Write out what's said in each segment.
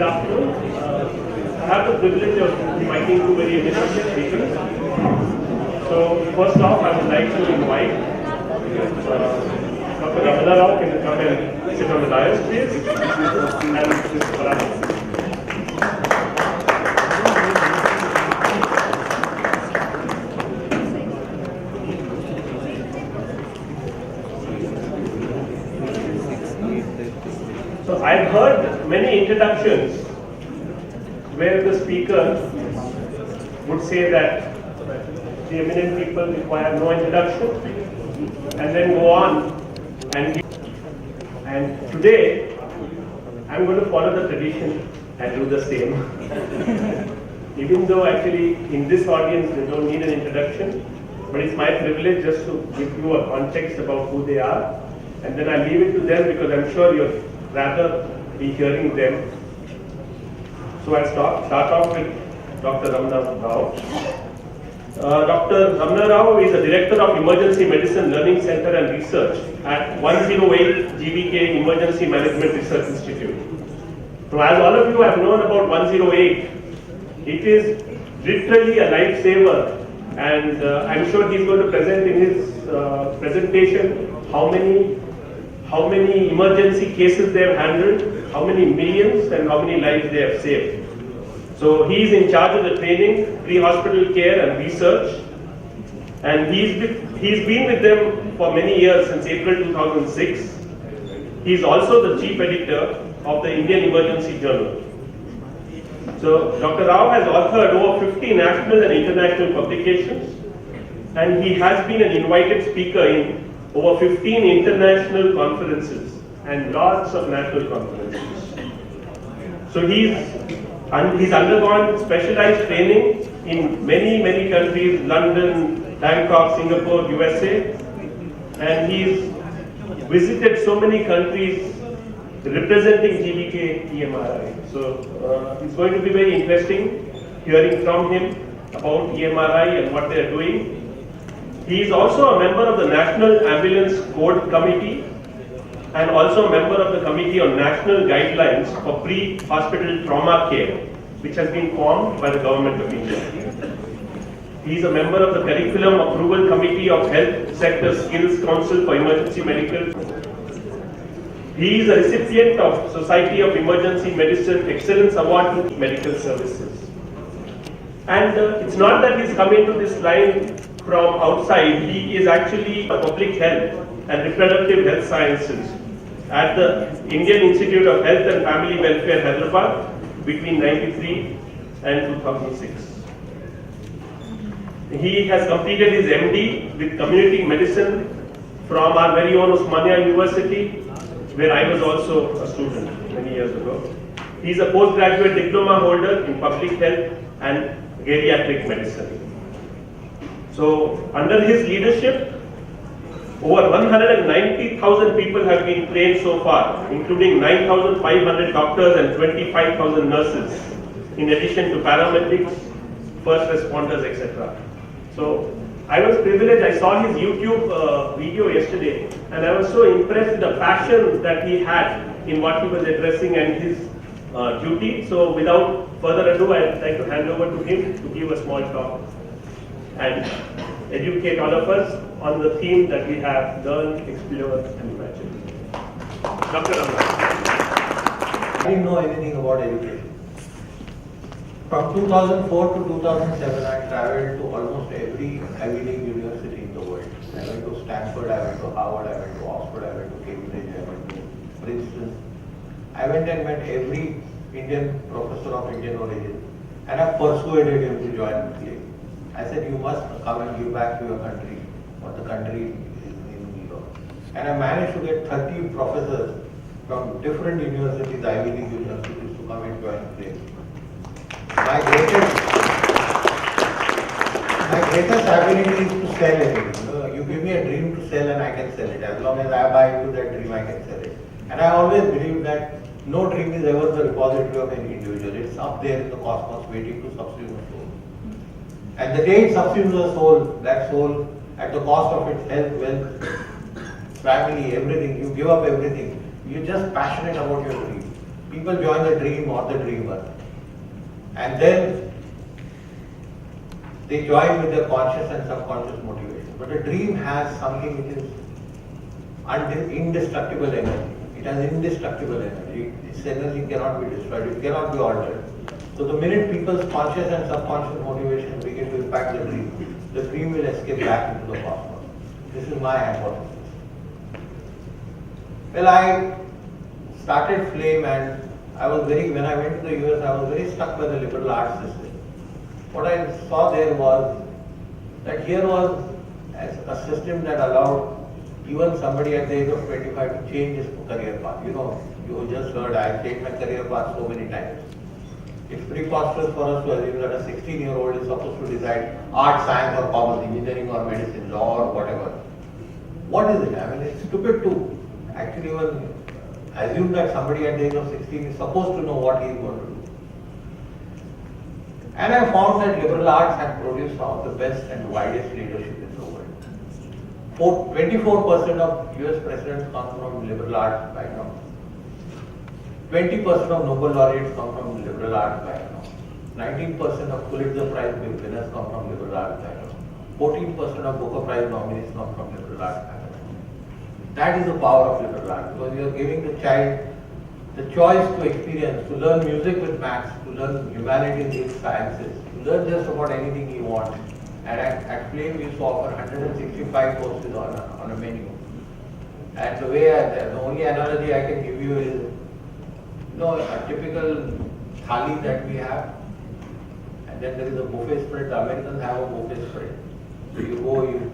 Good afternoon. I have the privilege of inviting two very eminent speakers. So, first off, I would like to invite Dr. Ramana Rao. Can you come and sit on the dais, please? And Mr. Paramount. So I've heard many introductions where the speaker would say that the eminent people require no introduction and then go on and today I'm going to follow the tradition and do the same. Even though actually in this audience they don't need an introduction, but it's my privilege just to give you a context about who they are, and then I leave it to them because I'm sure you're rather be hearing them. So I'll start off with Dr. Ramana Rao. Dr. Ramana Rao is a Director of Emergency Medicine Learning Center and Research at 108 GVK Emergency Management Research Institute. So as all of you have known about 108, it is literally a lifesaver, and I'm sure he's going to present in his presentation how many emergency cases they have handled, how many millions and how many lives they have saved. So he is in charge of the training, pre-hospital care and research, and he's been with them for many years, since April 2006. He is also the chief editor of the Indian Emergency Journal. So Dr. Rao has authored over 50 national and international publications, and he has been an invited speaker in over 15 international conferences and lots of national conferences. So he's undergone specialized training in many countries, London, Bangkok, Singapore, USA, and he's visited so many countries representing GVK EMRI. So it's going to be very interesting hearing from him about EMRI and what they are doing. He is also a member of the National Ambulance Code Committee and also a member of the Committee on National Guidelines for Pre-Hospital Trauma Care, which has been formed by the Government of India. He is a member of the Curriculum Approval Committee of Health Sector Skills Council for Emergency Medical. He is a recipient of Society of Emergency Medicine Excellence Award to Medical Services. And it's not that he's come into this line from outside. He is actually a public health and reproductive health sciences at the Indian Institute of Health and Family Welfare, Hyderabad, between 1993 and 2006. He has completed his MD with community medicine from our very own Osmania University, where I was also a student many years ago. He is a postgraduate diploma holder in public health and geriatric medicine. So, under his leadership, over 190,000 people have been trained so far, including 9,500 doctors and 25,000 nurses, in addition to paramedics, first responders, etc. So, I was privileged. I saw his YouTube video yesterday, and I was so impressed with the passion that he had in what he was addressing and his duty. So, without further ado, I'd like to hand over to him to give a small talk and educate all of us on the theme that we have learned, explored, and imagined. Dr. Ramana. I didn't know anything about education. From 2004 to 2007, I traveled to almost every Ivy League university in the world. I went to Stanford, I went to Harvard, I went to Oxford, I went to Cambridge, I went to Princeton. I went and met every Indian professor of Indian origin, and I persuaded him to join PA. I said, you must come and give back to your country, what the country is in need of. And I managed to get 30 professors from different universities, Ivy League universities, to come and join PA. My greatest ability is to sell anything. You give me a dream to sell and I can sell it. As long as I buy into that dream, I can sell it. And I always believe that no dream is ever the repository of any individual. It's up there in the cosmos waiting to subsume a soul. And the day it subsumes a soul, that soul, at the cost of its health, wealth, family, everything, you give up everything. You're just passionate about your dream. People join the dream or the dreamer. And then they join with their conscious and subconscious motivation. But a dream has something which is indestructible energy. It has indestructible energy. Its energy cannot be destroyed. It cannot be altered. So the minute people's conscious and subconscious motivation begin to impact the dream will escape back into the cosmos. This is my hypothesis. Well, I started Flame, and when I went to the US, I was very struck by the liberal arts system. What I saw there was that here was a system that allowed even somebody at the age of 25 to change his career path. You know, you just heard I changed my career path so many times. It's preposterous for us to assume that a 16-year-old is supposed to decide art, science or commerce, engineering or medicine, law or whatever. What is it? I mean, it's stupid to actually even assume that somebody at the age of 16 is supposed to know what he is going to do. And I found that liberal arts had produced some of the best and widest leadership in the world. 24% of US presidents come from liberal arts background. 20% of Nobel laureates come from liberal arts background. 19% of Pulitzer Prize winners come from liberal arts background. 14% of Booker Prize nominees come from liberal arts background. That is the power of liberal arts, because you are giving the child the choice to experience, to learn music with maths, to learn humanities with sciences, to learn just about anything he wants. And at Flame we used to offer 165 courses on a menu. And the only analogy I can give you is, a typical thali that we have, and then there is a buffet spread. The Americans have a buffet spread. So you go, you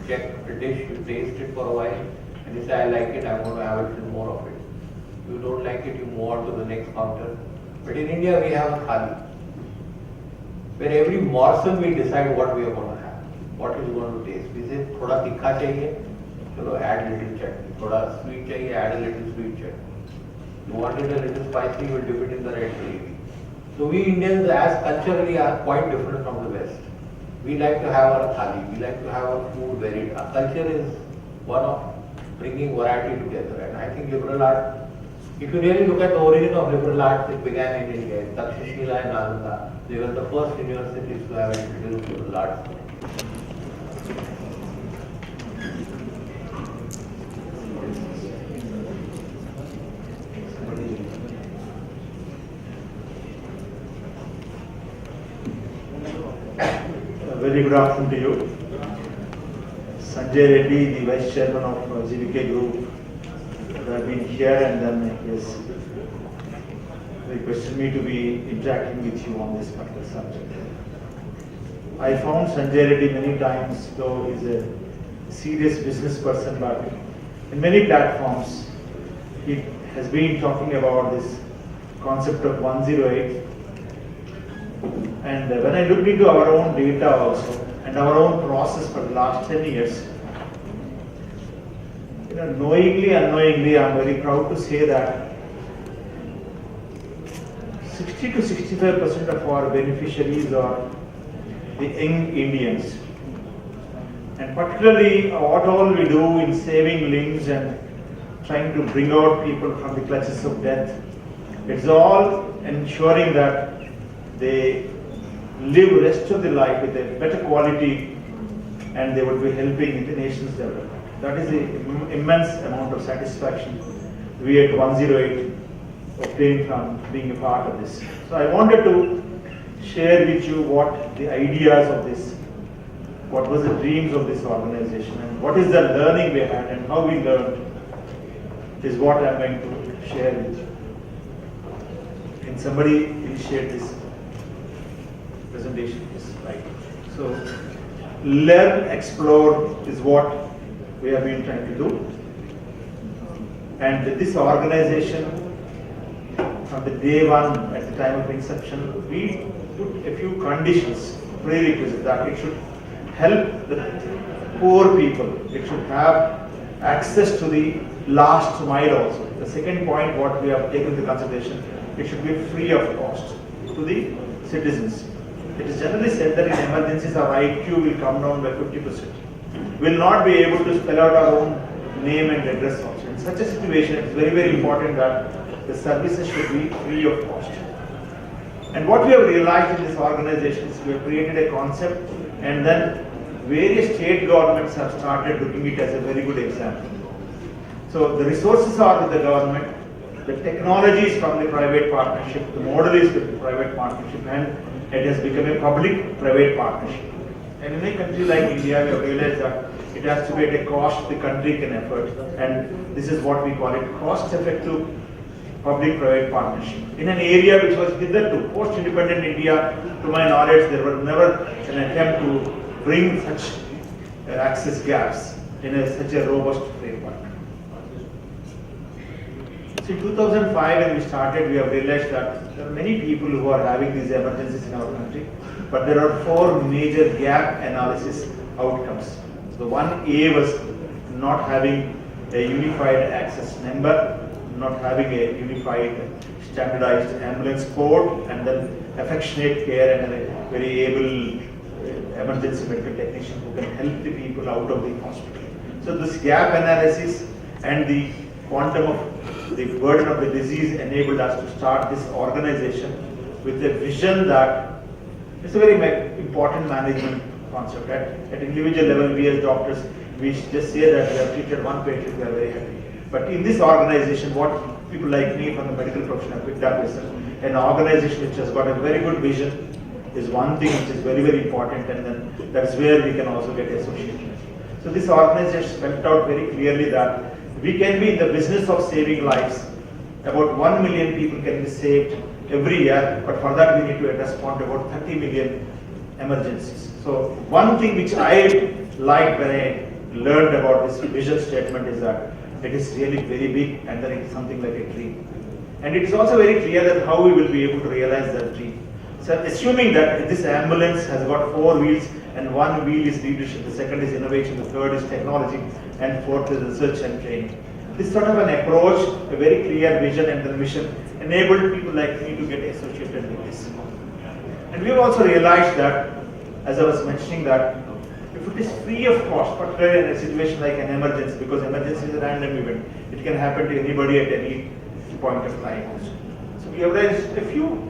check the dish, you taste it for a while, and you say, I like it, I'm going to have a little more of it. If you don't like it, you move on to the next counter. But in India, we have a thali, where every morsel we decide what we are going to have, what is going to taste. We say, thoda tikha chahiye, chalo add little chutney. Thoda sweet chahiye, add a little sweet chutney. You want it a little spicy, you will dip it in the red gravy. So we Indians, as culturally, are quite different from the West. We like to have our thali, we like to have our food varied. Our culture is one of bringing variety together. And I think liberal art, if you really look at the origin of liberal arts, it began in India. Takshashila and Nalanda, they were the first universities to have introduced liberal arts. Very good afternoon to you. Sanjay Reddy, the Vice Chairman of GVK Group, have been here, and then he has requested me to be interacting with you on this particular subject. I found Sanjay Reddy many times, though he's a serious business person, but in many platforms he has been talking about this concept of 108. And when I looked into our own data also and our own process for the last 10 years, knowingly, unknowingly, I'm very proud to say that 60 to 65% of our beneficiaries are the young Indians. And particularly what all we do in saving limbs and trying to bring out people from the clutches of death, it's all ensuring that they live the rest of their life with a better quality, and they would be helping the nation's development. That is the immense amount of satisfaction we at 108 obtained from being a part of this. So I wanted to share with you what the ideas of this, what was the dreams of this organization, and what is the learning we had and how we learned is what I'm going to share with you. Can somebody initiate this presentation? Yes, right. So, learn, explore is what we have been trying to do. And this organization, from the day one, at the time of inception, we put a few conditions, prerequisites, that it should help the poor people. It should have access to the last mile also. The second point, what we have taken into consideration, it should be free of cost to the citizens. It is generally said that in emergencies our IQ will come down by 50%. We will not be able to spell out our own name and address also. In such a situation, it is very, very important that the services should be free of cost. And what we have realized in this organization is we have created a concept, and then various state governments have started looking at it as a very good example. So the resources are with the government, the technology is from the private partnership, the model is with the private partnership, and it has become a public-private partnership. And in a country like India, we have realized that it has to be at a cost the country can afford, and this is what we call it cost-effective public-private partnership. In an area which was hitherto, post-independent India, to my knowledge, there was never an attempt to bring such access gaps in such a robust framework. So in 2005 when we started, we have realized that there are many people who are having these emergencies in our country, but there are 4 major gap analysis outcomes. So one A was not having a unified access number, not having a unified standardized ambulance code, and then affectionate care and a very able emergency medical technician who can help the people out of the hospital. So this gap analysis and the quantum of the burden of the disease enabled us to start this organization with a vision that it's a very important management concept. At individual level, we as doctors, we just say that we have treated one patient, we are very happy. But in this organization, what people like me from the medical profession have picked up is an organization which has got a very good vision is one thing which is very, very important, and then that's where we can also get association. So this organization spelled out very clearly that we can be in the business of saving lives. About 1 million people can be saved every year, but for that we need to respond to about 30 million emergencies. So one thing which I liked when I learned about this vision statement is that it is really very big, and then it's something like a dream. And it is also very clear that how we will be able to realize that dream. So assuming that this ambulance has got 4 wheels, and 1 wheel is leadership, the second is innovation, the third is technology, and fourth is research and training. This sort of an approach, a very clear vision and the mission, enabled people like me to get associated with this. And we have also realized that, as I was mentioning, that if it is free of cost, particularly in a situation like an emergency, because emergency is a random event, it can happen to anybody at any point of time. So we have raised a few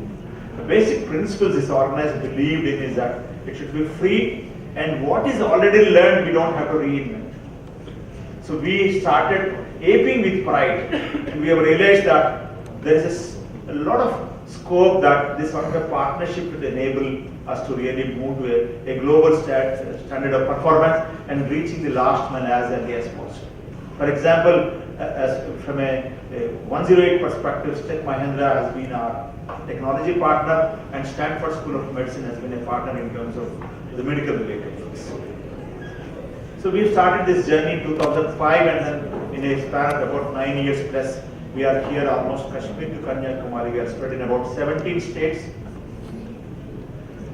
basic principles this organization believed in is that it should be free, and what is already learned we don't have to reinvent. So we started aping with pride, and we have realized that there is a lot of scope that this sort of a partnership will enable us to really move to a global standard of performance and reaching the last mile as early as possible. For example, as from a 108 perspective, Tech Mahindra has been our technology partner, and Stanford School of Medicine has been a partner in terms of the medical related things. So we started this journey in 2005, and then in a span of about 9 years plus, we are here almost Kashmir to Kanyakumari. We are spread in about 17 states,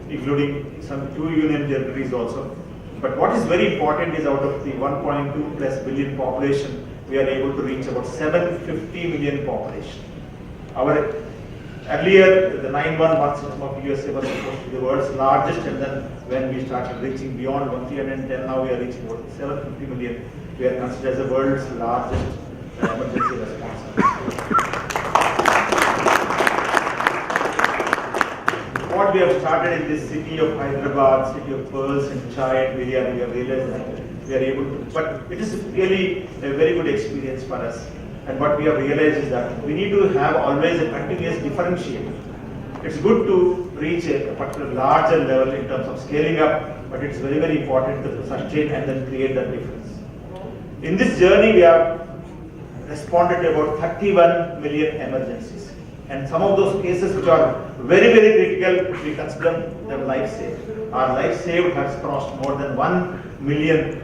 including some 2 union territories also. But what is very important is out of the 1.2 plus billion population, we are able to reach about 750 million population. Our earlier, the 911 system of USA was supposed to be the world's largest, and then when we started reaching beyond 310, now we are reaching about 750 million. We are considered as the world's largest emergency response. What we have started in this city of Hyderabad, city of pearls and chai and biryani, we have realized that we are able to, but it is really a very good experience for us. And what we have realized is that we need to have always a continuous differentiation. It's good to reach a particular larger level in terms of scaling up, but it's very, very important to sustain and then create that difference. In this journey, we have responded to about 31 million emergencies. And some of those cases which are very, very critical, we consider them life saved. Our life saved has crossed more than 1 million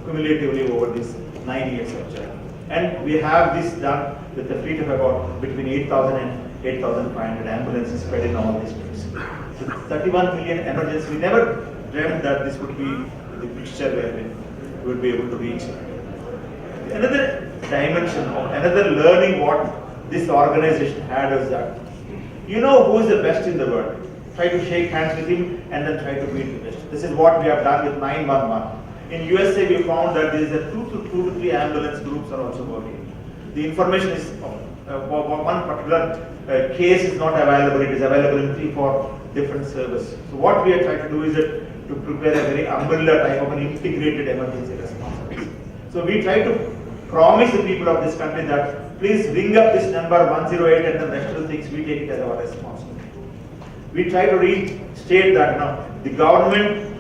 cumulatively over these 9 years of journey. And we have this done with the fleet of about between 8,000 and 8,500 ambulances spread in all these states. So 31 million emergencies. We never dreamt that this would be the picture where we would be able to reach. Another dimension, another learning what this organization had is that you know who is the best in the world. Try to shake hands with him and then try to beat the best. This is what we have done with 911. In USA, we found that there is a 2 to 3 ambulance groups are also working. The information is one particular case is not available, it is available in 3-4 different servers. So what we are trying to do is to prepare a very umbrella type of an integrated emergency response service. So we try to promise the people of this country that please ring up this number 108 and the rest of the things we take it as our responsibility. We try to restate that the government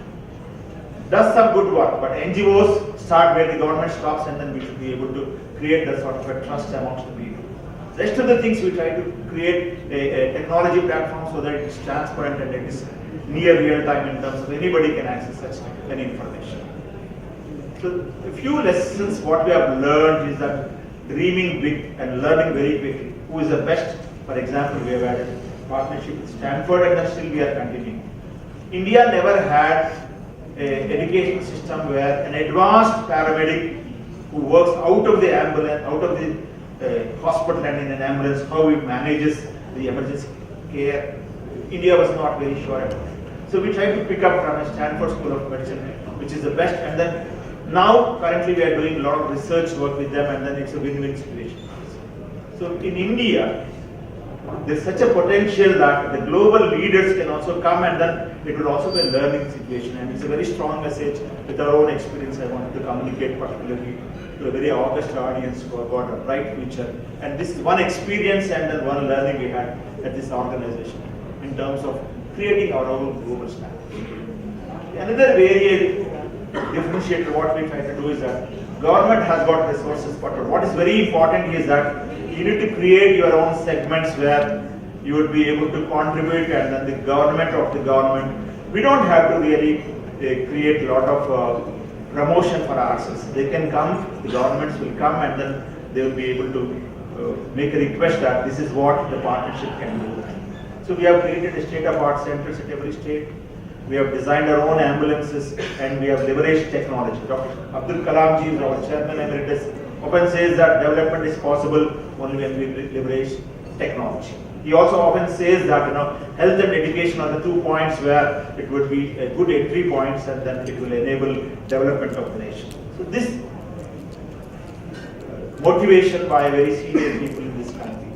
does some good work, but NGOs start where the government stops, and then we should be able to create that sort of a trust amongst the people. Rest of the things we try to create a technology platform so that it's transparent and it is near real time in terms of anybody can access such an information. So a few lessons what we have learned is that dreaming big and learning very quickly. Who is the best? For example, we have had a partnership with Stanford and then still we are continuing. India never had an education system where an advanced paramedic who works out of the ambulance, out of the hospital and in an ambulance, how it manages the emergency care. India was not very sure about it. So we tried to pick up from a Stanford School of Medicine, which is the best, and then now currently we are doing a lot of research work with them, and then it's a win-win situation. So in India, there's such a potential that the global leaders can also come, and then it will also be a learning situation, and it's a very strong message with our own experience I wanted to communicate particularly to a very august audience who have got a bright future. And this is one experience and then one learning we had at this organization in terms of creating our own global standard. Another very differentiator what we try to do is that government has got resources, but what is very important is that you need to create your own segments where you would be able to contribute, and then the government of the government. We don't have to really create a lot of promotion for ourselves. They can come, the governments will come, and then they will be able to make a request that this is what the partnership can do. So we have created a state-of-art centers at every state. We have designed our own ambulances, and we have leveraged technology. Dr. Abdul Kalam ji, our chairman emeritus, often says that development is possible only when we leverage technology. He also often says that health and education are the 2 points where it would be a good entry points, and then it will enable development of the nation. So this motivation by very senior people in this country,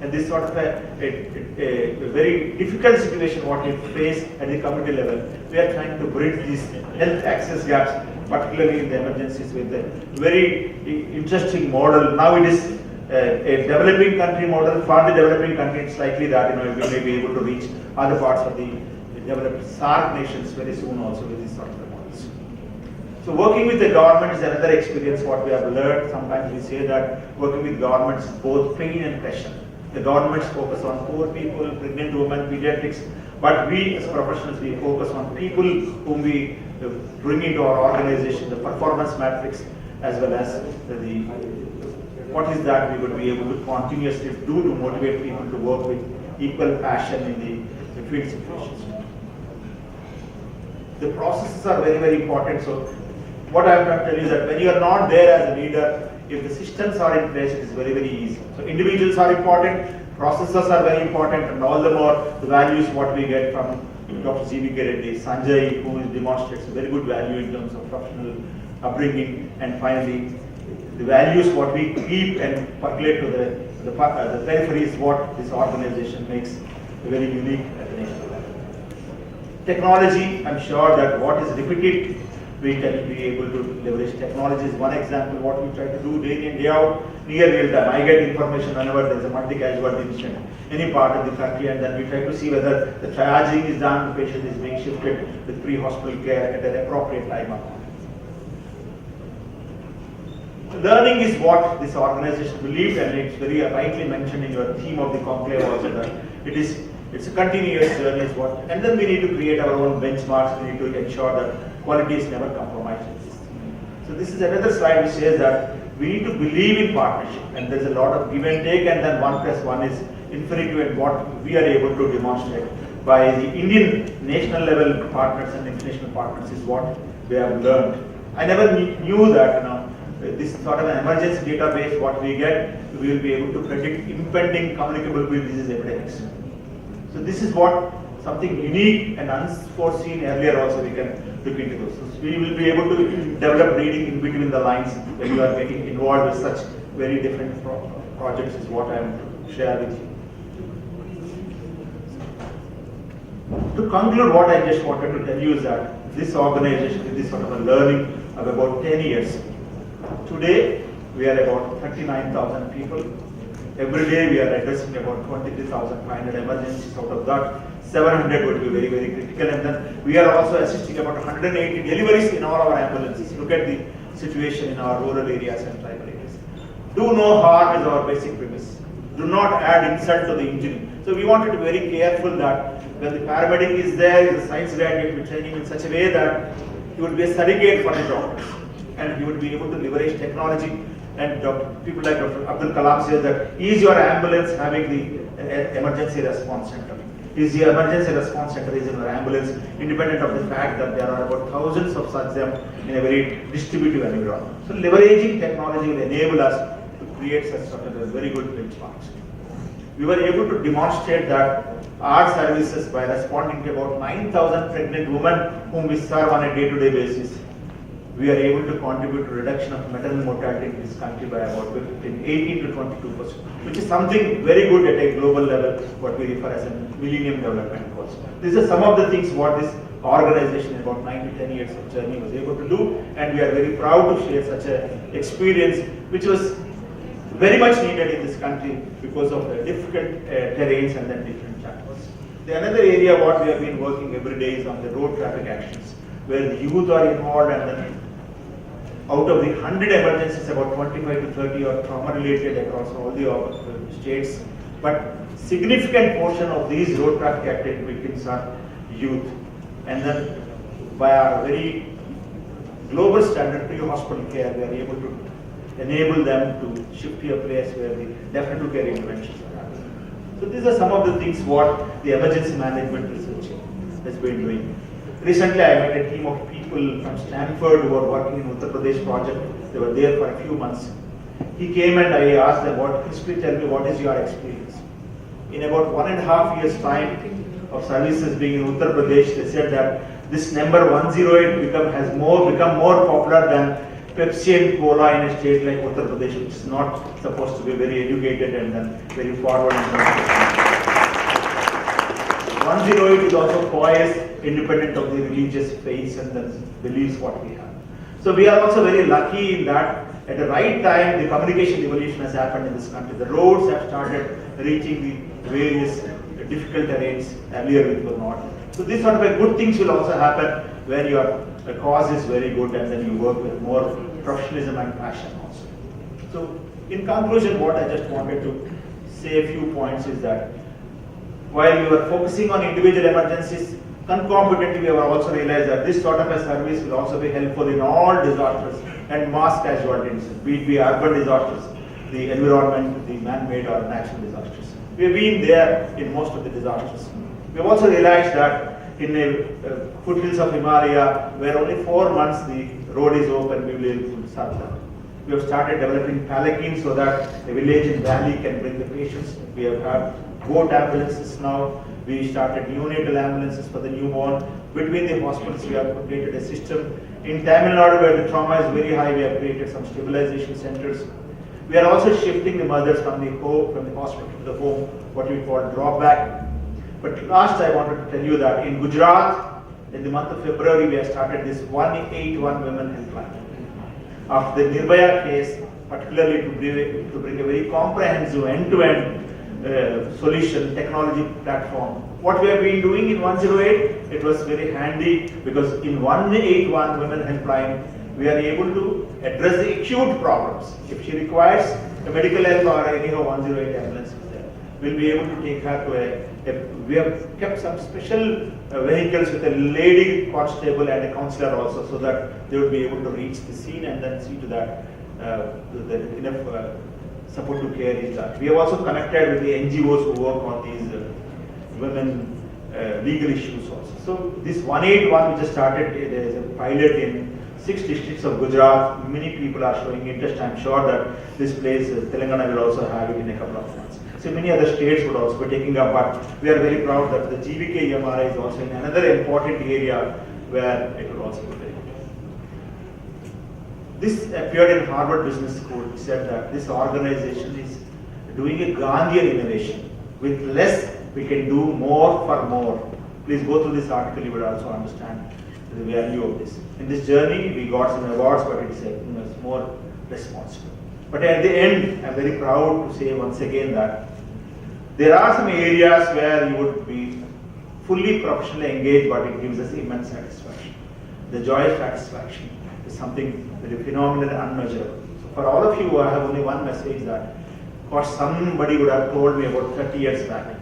and this sort of a very difficult situation what we face at the community level, we are trying to bridge these health access gaps, particularly in the emergencies, with a very interesting model. Now it is a developing country model. For the developing country, it's likely that we may be able to reach other parts of the developed SAARC nations very soon also with these sort of models. So working with the government is another experience what we have learned. Sometimes we say that working with governments is both pain and pleasure. The governments focus on poor people, pregnant women, pediatrics, but we as professionals, we focus on people whom we bring into our organization, the performance matrix, as well as what is that we would be able to continuously do to motivate people to work with equal passion in the field situations. The processes are very, very important. So what I am trying to tell you is that when you are not there as a leader, if the systems are in place, it is very, very easy. So individuals are important, processes are very important, and all the more the values what we get from Dr. C.V.K. Reddy, Sanjay, who demonstrates very good value in terms of professional upbringing, and finally the values what we keep and percolate to the periphery is what this organization makes very unique at the national level. Technology, I'm sure that what is repeated, we can be able to leverage technology is one example. What we try to do day in, day out, near real time. I get information whenever there's a multi-casualty incident, any part of the country, and then we try to see whether the triaging is done, the patient is being shifted with pre-hospital care at an appropriate time. Learning is what this organization believes, and it's very rightly mentioned in your theme of the conclave also that it's a continuous journey is what, and then we need to create our own benchmarks. We need to ensure that quality is never compromised. So this is another slide which says that we need to believe in partnership, and there's a lot of give and take, and then 1+1 is infinity, and what we are able to demonstrate by the Indian national level partners and international partners is what we have learned. I never knew that this sort of an emergency database what we get, we will be able to predict impending communicable disease epidemics. So this is what something unique and unforeseen earlier also we can look into those. So we will be able to develop reading in between the lines when you are getting involved with such very different projects is what I am to share with you. To conclude, what I just wanted to tell you is that this organization is this sort of a learning of about 10 years. Today, we are about 39,000 people. Every day, we are addressing about 23,500 emergencies. Out of that, 700 would be very, very critical. And then we are also assisting about 180 deliveries in all our ambulances. Look at the situation in our rural areas and tribal areas. Do no harm is our basic premise. Do not add insult to the injury. So we wanted to be very careful that when the paramedic is there, is a science graduate, we train him in such a way that he would be a surrogate for the doctors. And he would be able to leverage technology. And people like Dr. Abdul Kalam says that, is your ambulance having the emergency response center? Is the emergency response center is in your ambulance, independent of the fact that there are about thousands of such them in a very distributive environment. So leveraging technology will enable us to create such sort of a very good benchmarks. We were able to demonstrate that our services, by responding to about 9,000 pregnant women whom we serve on a day-to-day basis, we are able to contribute to reduction of maternal mortality in this country by about 18 to 22%, which is something very good at a global level, what we refer as a Millennium Development Goals. These are some of the things what this organization in about 9 to 10 years of journey was able to do, and we are very proud to share such an experience, which was very much needed in this country because of the difficult terrains and then different chapters. The another area what we have been working every day is on the road traffic actions, where the youth are involved, and then out of the 100 emergencies, about 25 to 30 are trauma related across all the states. But significant portion of these road traffic accident victims are youth. And then by our very global standard pre-hospital care, we are able to enable them to shift to a place where the definitive care interventions are happening. So these are some of the things what the emergency management research has been doing. Recently, I met a team of people from Stanford who were working in Uttar Pradesh project. They were there for a few months. He came and I asked them, please tell me what is your experience? In about 1.5 years time of services being in Uttar Pradesh, they said that this number 108 become more popular than Pepsi and Cola in a state like Uttar Pradesh, which is not supposed to be very educated and then very forward. 108 is also poised, independent of the religious faiths and the beliefs what we have. So we are also very lucky in that at the right time the communication evolution has happened in this country. The roads have started reaching the various difficult terrains earlier which were not. So these sort of good things will also happen when your cause is very good and then you work with more professionalism and passion also. So in conclusion, what I just wanted to say a few points is that while we were focusing on individual emergencies, concomitantly we have also realized that this sort of a service will also be helpful in all disasters and mass casualties, be it urban disasters, the environment, the man-made or natural disasters. We have been there in most of the disasters. We have also realized that in the foothills of Himalaya, where only 4 months the road is open, we will be able to serve them. We have started developing palanquins so that a village in valley can bring the patients. We have had boat ambulances now. We started neonatal ambulances for the newborn. Between the hospitals, we have created a system. In Tamil Nadu, where the trauma is very high, we have created some stabilization centers. We are also shifting the mothers from the hospital to the home, what we call drawback. But last, I wanted to tell you that in Gujarat, in the month of February, we have started this 181 women helpline. After the Nirbhaya case, particularly to bring a very comprehensive end-to-end solution technology platform. What we have been doing in 108, it was very handy because in 181 women helpline, we are able to address the acute problems. If she requires a medical help or anyhow 108 ambulance is there, we'll be able to take her to we have kept some special vehicles with a lady constable and a counselor also, so that they would be able to reach the scene and then see to that enough support to care is done. We have also connected with the NGOs who work on these women legal issues also. So this 181 we just started, it is a pilot in 6 districts of Gujarat. Many people are showing interest. I'm sure that this place, Telangana, will also have it in a couple of months. So many other states would also be taking up, but we are very proud that the GVK EMRI is also in another important area where it will also be very good. This appeared in Harvard Business School. It said that this organization is doing a Gandhian innovation. With less, we can do more for more. Please go through this article, you will also understand the value of this. In this journey, we got some awards, but it's more responsible. But at the end, I'm very proud to say once again that there are some areas where you would be fully professionally engaged, but it gives us immense satisfaction. The joy of satisfaction is something very phenomenal and unmeasurable. So for all of you, I have only one message that, of course, somebody would have told me about 30 years back.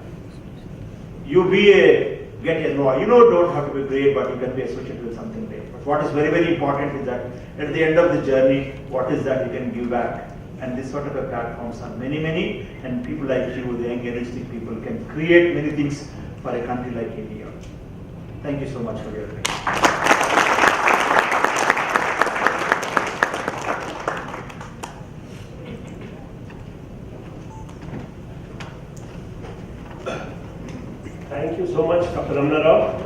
Get involved. Don't have to be great, but you can be associated with something great. But what is very, very important is that at the end of the journey, what is that you can give back? And this sort of a platforms are many, many, and people like you, the young energetic people, can create many things for a country like India. Thank you so much for your attention. Thank you so much, Dr. Ramana Rao.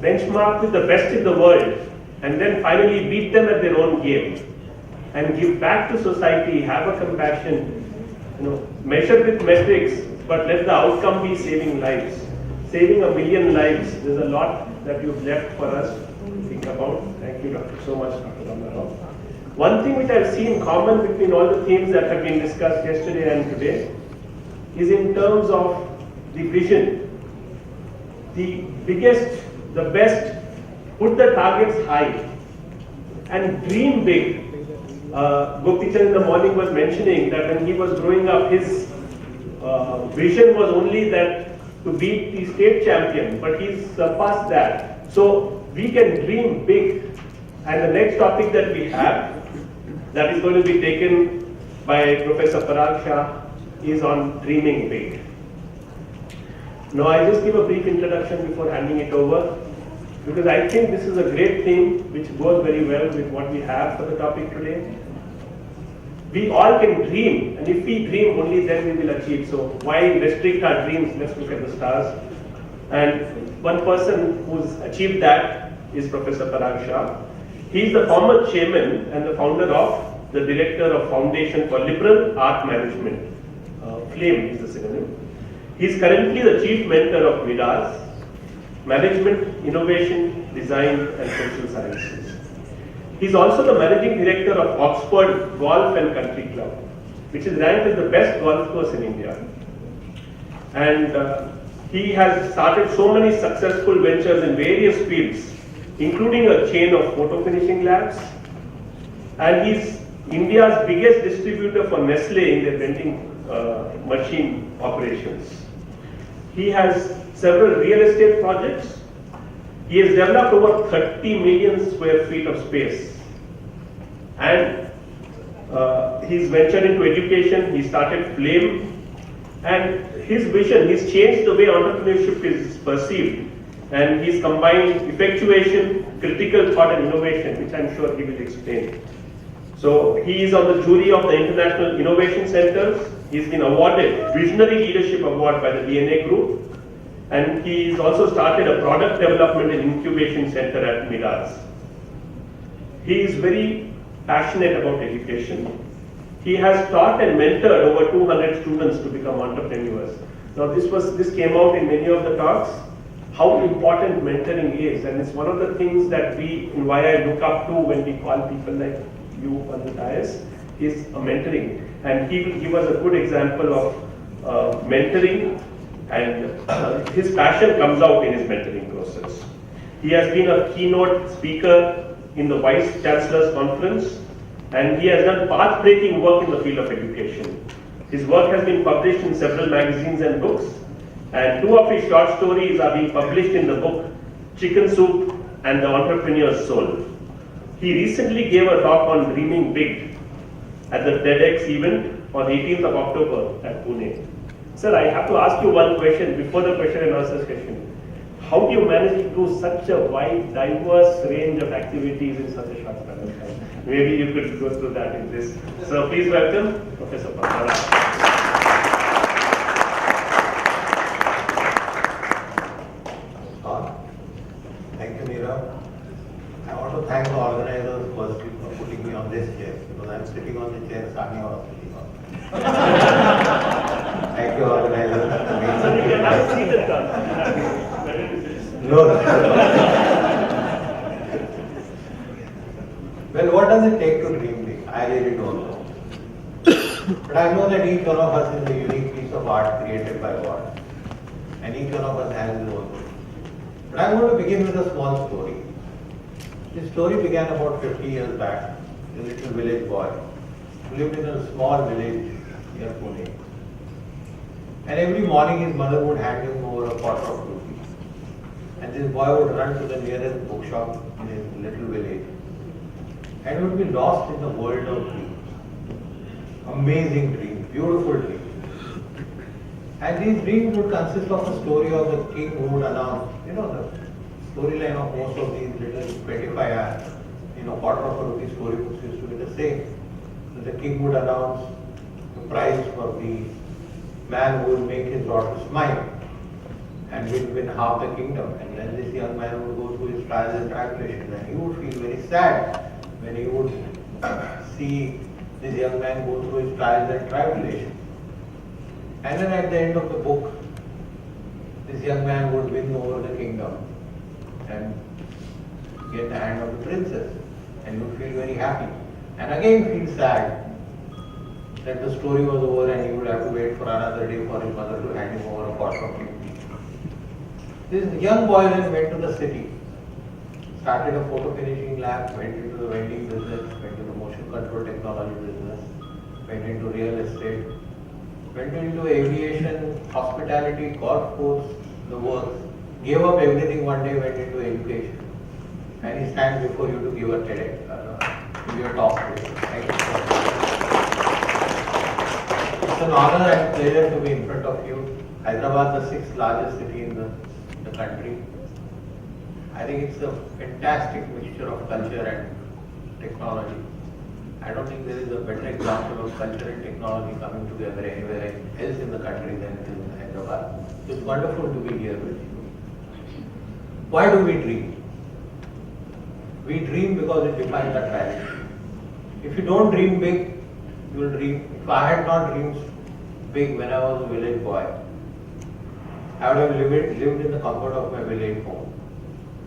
Benchmark with the best in the world and then finally beat them at their own game and give back to society, have a compassion, measure with metrics, but let the outcome be saving lives. Saving 1 million lives, there's a lot that you've left for us to think about. Thank you so much, Dr. Ramana Rao. One thing which I've seen common between all the themes that have been discussed yesterday and today is in terms of the vision. The biggest, the best, put the targets high and dream big. Gopichan in the morning was mentioning that when he was growing up, his vision was only that to beat the state champion, but he's surpassed that. So we can dream big. And the next topic that we have, that is going to be taken by Professor Parag Shah, is on dreaming big. Now I just give a brief introduction before handing it over, because I think this is a great theme which goes very well with what we have for the topic today. We all can dream, and if we dream, only then we will achieve. So why restrict our dreams? Let's look at the stars. And one person who's achieved that is Professor Parag Shah. He is the former chairman and the founder of the director of Foundation for Liberal Art Management. FLAME is the synonym. He is currently the chief mentor of MIDAS, Management, Innovation, Design and Social Sciences. He is also the managing director of Oxford Golf and Country Club, which is ranked as the best golf course in India. And he has started so many successful ventures in various fields, including a chain of photo finishing labs. And he is India's biggest distributor for Nestle in their vending machine operations. He has several real estate projects. He has developed over 30 million square feet of space. And he's ventured into education. He started FLAME. And his vision, he's changed the way entrepreneurship is perceived. And he's combined effectuation, critical thought and innovation, which I'm sure he will explain. So he is on the jury of the International Innovation Centers. He's been awarded Visionary Leadership Award by the DNA Group. And he's also started a product development and incubation center at MIDAS. He is very passionate about education. He has taught and mentored over 200 students to become entrepreneurs. Now this came out in many of the talks, how important mentoring is. And it's one of the things that in why I look up to when we call people like you on the dais, is a mentoring. And he will give us a good example of mentoring, and his passion comes out in his mentoring process. He has been a keynote speaker in the Vice Chancellor's Conference, and he has done path-breaking work in the field of education. His work has been published in several magazines and books, and 2 of his short stories are being published in the book Chicken Soup and the Entrepreneur's Soul. He recently gave a talk on dreaming big at the TEDx event on 18th of October at Pune. Sir, I have to ask you one question before the question and answer session. How do you manage to do such a wide, diverse range of activities in such a short span of time? Maybe you could go through that in this. So please welcome Professor Parag. Thank you, Neera. I want to thank the organizers firstly for putting me on this chair, because I'm sitting on the chair Sania was sitting on. No, no. Well, what does it take to dream big? I really don't know. But I know that each one of us is a unique piece of art created by God. And each one of us has his own. But I'm going to begin with a small story. This story began about 50 years back. A little village boy who lived in a small village near Pune. And every morning his mother would hand him over a pot of roti. And this boy would run to the nearest bookshop in his little village and would be lost in the world of dreams. Amazing dreams, beautiful dreams. And these dreams would consist of a story of the king who would announce, the storyline of most of these little 25 hours, quarter of a rupee storybooks used to be the same. So the king would announce the prize for the man who will make his daughter smile and will win half the kingdom. And then this young man would go through his trials and tribulations, and he would feel very sad when he would see this young man go through his trials and tribulations. And then at the end of the book, this young man would win over the kingdom and get the hand of the princess, and he would feel very happy. And again feel sad that the story was over and he would have to wait for another day for his mother to hand him over a pot of tea. This young boy then went to the city, started a photo finishing lab, went into the vending business, went into the motion control technology business, went into real estate, went into aviation, hospitality, golf course, the works, gave up everything one day, went into education. And he stands before you to give a TEDx, give you a talk today. Thank you so much. It's an honor and pleasure to be in front of you. Hyderabad, the 6th largest city in the country. I think it's a fantastic mixture of culture and technology. I don't think there is a better example of culture and technology coming together anywhere else in the country than it is in Hyderabad. It's wonderful to be here with you. Why do we dream? We dream because it defines our reality. If you don't dream big, you will dream. If I had not dreamed big when I was a village boy, I would have lived in the comfort of my village home.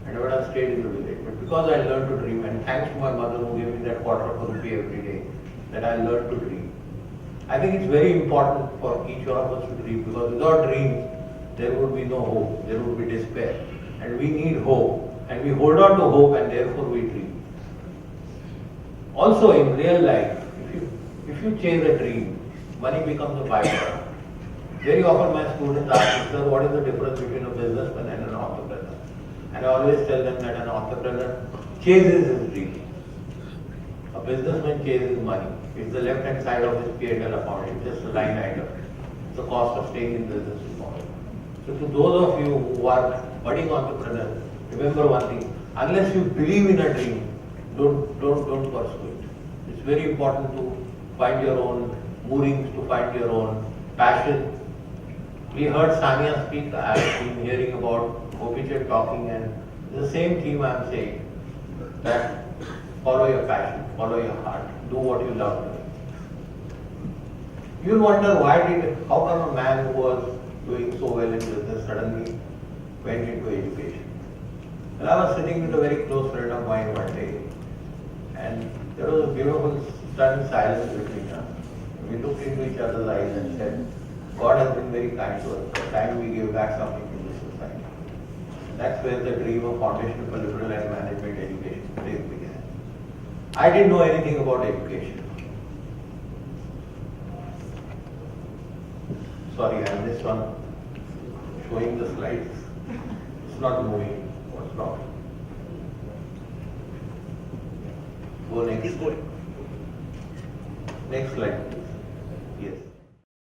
And I would have stayed in the village. But because I learned to dream, and thanks to my mother who gave me that quarter of a rupee every day, that I learned to dream. I think it's very important for each one of us to dream, because without dreams, there would be no hope, there would be despair. And we need hope. And we hold on to hope, and therefore we dream. Also in real life, if you chase a dream, money becomes a byproduct. Very often my students ask me, sir, what is the difference between a businessman and an entrepreneur? And I always tell them that an entrepreneur chases his dream. A businessman chases money. It's the left hand side of his P&L account. It's just a line item. It's the cost of staying in business tomorrow. So to those of you who are budding entrepreneurs, remember one thing, unless you believe in a dream, don't pursue it. It's very important to find your own moorings, to find your own passion. We heard Sania speak, I've been hearing about Gopichand talking, and the same theme I'm saying, that follow your passion, follow your heart, do what you love doing. You'll wonder how come a man who was doing so well in business suddenly went into education. Well, I was sitting with a very close friend of mine one day, and there was a beautiful stunned silence between us. We looked into each other's eyes and said, God has been very kind to us. The time we give back something to this society. That's where the dream of Foundation for Liberal and Management Education began. I didn't know anything about education. Sorry, I missed one showing the slides. It's not moving. What's wrong? Go next. Next slide.